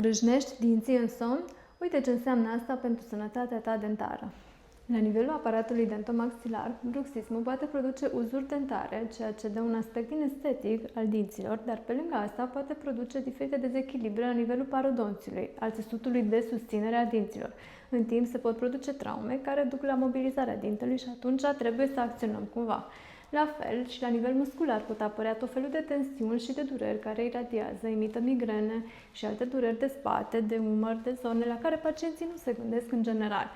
Râșnești dinții în somn? Uite ce înseamnă asta pentru sănătatea ta dentară. La nivelul aparatului dentomaxilar, bruxismul poate produce uzuri dentare, ceea ce dă un aspect inestetic al dinților, dar pe lângă asta poate produce diferite dezechilibre la nivelul parodonțiului, al țesutului de susținere a dinților. În timp se pot produce traume care duc la mobilizarea dintelui și atunci trebuie să acționăm cumva. La fel, și la nivel muscular pot apărea tot felul de tensiuni și de dureri care iradiază, imită migrene și alte dureri de spate, de umăr, de zone la care pacienții nu se gândesc în general.